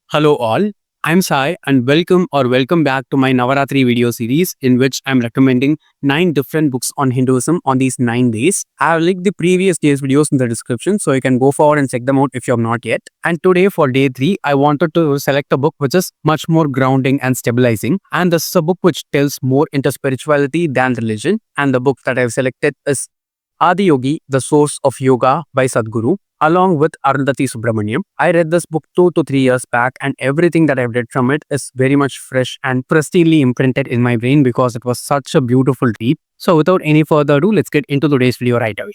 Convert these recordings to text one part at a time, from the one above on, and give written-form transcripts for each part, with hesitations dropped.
Hello all, I'm Sai and welcome back to my Navarathri video series in which I'm recommending 9 different books on Hinduism on these 9 days. I've linked the previous days videos in the description so you can go forward and check them out if you have not yet. And today for day 3, I wanted to select a book which is much more grounding and stabilizing, and this is a book which tells more into spirituality than religion, and the book that I've selected is Adiyogi, The Source of Yoga by Sadhguru, along with Arundhati Subramaniam. I read this book 2 to 3 years back, and everything that I've read from it is very much fresh and pristinely imprinted in my brain because it was such a beautiful read. So without any further ado, let's get into today's video right away.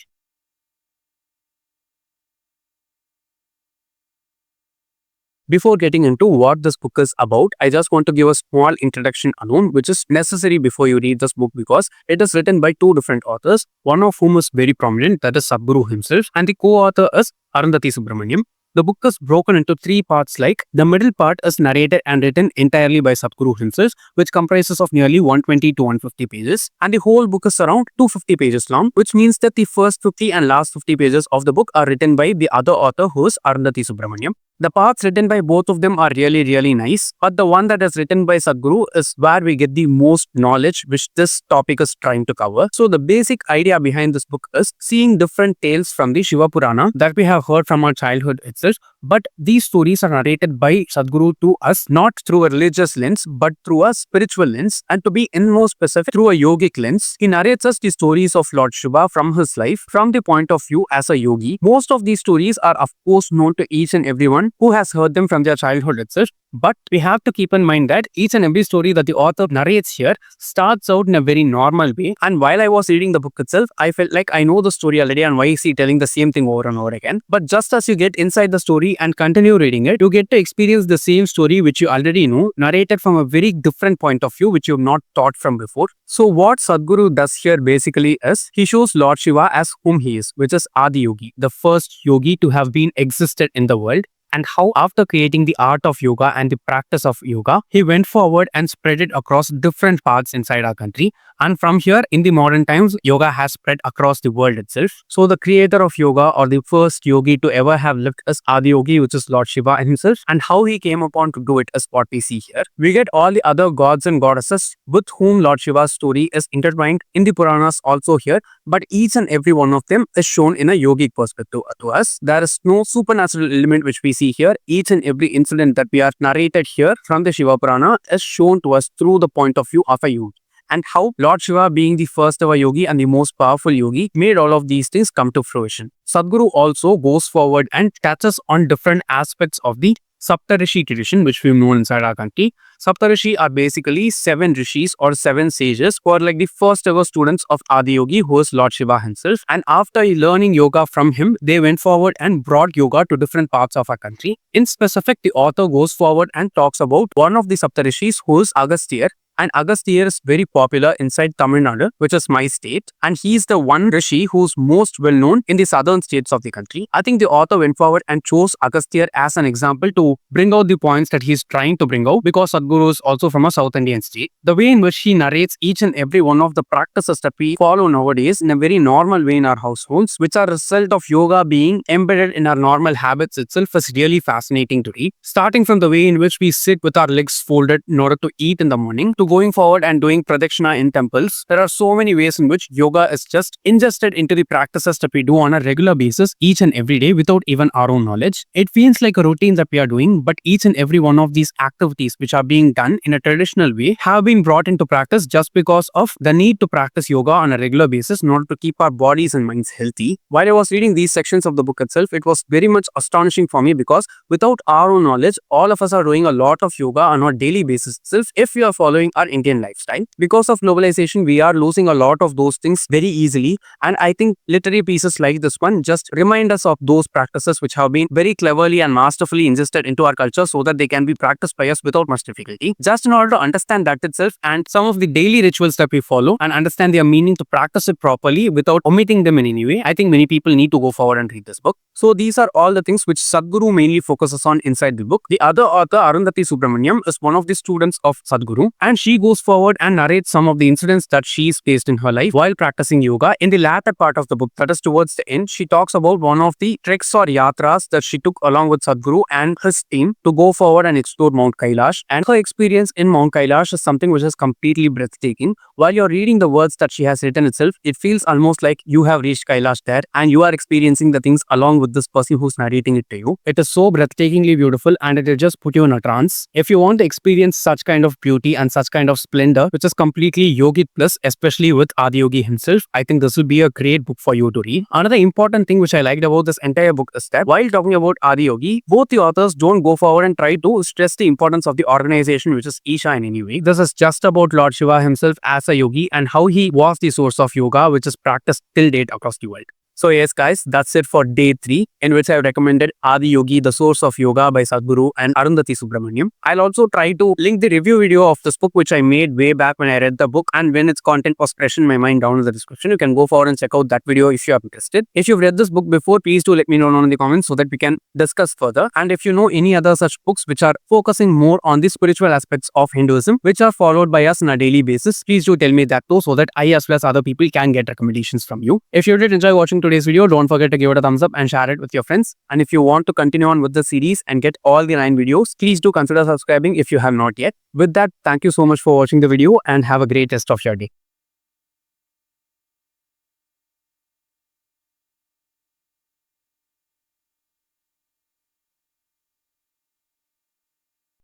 Before getting into what this book is about, I just want to give a small introduction alone, which is necessary before you read this book because it is written by 2 different authors, one of whom is very prominent, that is Sadhguru himself, and the co-author is Arundhati Subramaniam. The book is broken into 3 parts, like the middle part is narrated and written entirely by Sadhguru himself, which comprises of nearly 120 to 150 pages, and the whole book is around 250 pages long, which means that the first 50 and last 50 pages of the book are written by the other author, who is Arundhati Subramaniam. The parts written by both of them are really nice, but the one that is written by Sadhguru is where we get the most knowledge which this topic is trying to cover. So the basic idea behind this book is seeing different tales from the Shiva Purana that we have heard from our childhood itself, but these stories are narrated by Sadhguru to us not through a religious lens but through a spiritual lens, and to be more specific, through a yogic lens. He narrates us the stories of Lord Shiva from his life from the point of view as a yogi. Most of these stories are of course known to each and everyone who has heard them from their childhood itself. But we have to keep in mind that each and every story that the author narrates here starts out in a very normal way. And while I was reading the book itself, I felt like I know the story already and why is he telling the same thing over and over again. But just as you get inside the story and continue reading it, you get to experience the same story which you already know, narrated from a very different point of view which you have not thought from before. So what Sadhguru does here basically is, he shows Lord Shiva as whom he is, which is Adiyogi, the first yogi to have been existed in the world, and how after creating the art of yoga and the practice of yoga, he went forward and spread it across different parts inside our country. And from here, in the modern times, yoga has spread across the world itself. So the creator of yoga, or the first yogi to ever have lived, is Adiyogi, which is Lord Shiva himself, and how he came upon to do it is what we see here. We get all the other gods and goddesses with whom Lord Shiva's story is intertwined in the Puranas also here, but each and every one of them is shown in a yogic perspective to us. There is no supernatural element which we see here. Each and every incident that we are narrated here from the Shiva Purana is shown to us through the point of view of a yogi, and how Lord Shiva, being the first ever yogi and the most powerful yogi, made all of these things come to fruition. Sadhguru also goes forward and touches on different aspects of the Saptarishi tradition which we've known inside our country. Saptarishi are basically 7 rishis or 7 sages who are like the first ever students of Adiyogi, who is Lord Shiva himself. And after learning yoga from him, they went forward and brought yoga to different parts of our country. In specific, the author goes forward and talks about one of the Saptarishis, who is Agastya. And Agastya is very popular inside Tamil Nadu, which is my state, and he's the one rishi who's most well known in the southern states of the country. I think the author went forward and chose Agastya as an example to bring out the points that he's trying to bring out, because Sadhguru is also from a South Indian state. The way in which he narrates each and every one of the practices that we follow nowadays in a very normal way in our households, which are a result of yoga being embedded in our normal habits itself, is really fascinating to read. Starting from the way in which we sit with our legs folded in order to eat in the morning, to going forward and doing pradakshina in temples, there are so many ways in which yoga is just ingested into the practices that we do on a regular basis each and every day without even our own knowledge. It feels like a routine that we are doing, but each and every one of these activities which are being done in a traditional way have been brought into practice just because of the need to practice yoga on a regular basis in order to keep our bodies and minds healthy. While I was reading these sections of the book itself, it was very much astonishing for me, because without our own knowledge, all of us are doing a lot of yoga on a daily basis itself if we are following our Indian lifestyle. Because of globalization, we are losing a lot of those things very easily, and I think literary pieces like this one just remind us of those practices which have been very cleverly and masterfully ingested into our culture so that they can be practiced by us without much difficulty. Just in order to understand that itself and some of the daily rituals that we follow and understand their meaning, to practice it properly without omitting them in any way, I think many people need to go forward and read this book. So these are all the things which Sadhguru mainly focuses on inside the book. The other author, Arundhati Subramaniam, is one of the students of Sadhguru, and she goes forward and narrates some of the incidents that she's faced in her life while practicing yoga. In the latter part of the book, that is towards the end, she talks about one of the treks or yatras that she took along with Sadhguru and his team to go forward and explore Mount Kailash. And her experience in Mount Kailash is something which is completely breathtaking. While you're reading the words that she has written itself, it feels almost like you have reached Kailash there and you are experiencing the things along with this person who's narrating it to you. It is so breathtakingly beautiful and it will just put you in a trance. If you want to experience such kind of beauty and such kind of splendor, which is completely yogic plus, especially with Adiyogi himself, I think this will be a great book for you to read. Another important thing which I liked about this entire book is that while talking about Adiyogi, both the authors don't go forward and try to stress the importance of the organization which is Isha in any way. This is just about Lord Shiva himself as a yogi and how he was the source of yoga which is practiced till date across the world. So yes guys, that's it for day 3 in which I have recommended Adiyogi, The Source of Yoga by Sadhguru and Arundhati Subramaniam. I'll also try to link the review video of this book which I made way back when I read the book and when its content was fresh in my mind down in the description. You can go forward and check out that video if you are interested. If you've read this book before, please do let me know down in the comments so that we can discuss further. And if you know any other such books which are focusing more on the spiritual aspects of Hinduism which are followed by us on a daily basis, please do tell me that too so that I as well as other people can get recommendations from you. If you did enjoy watching today's video, don't forget to give it a thumbs up and share it with your friends. And if you want to continue on with the series and get all the 9 videos, please do consider subscribing if you have not yet. With that, thank you so much for watching the video and have a great rest of your day.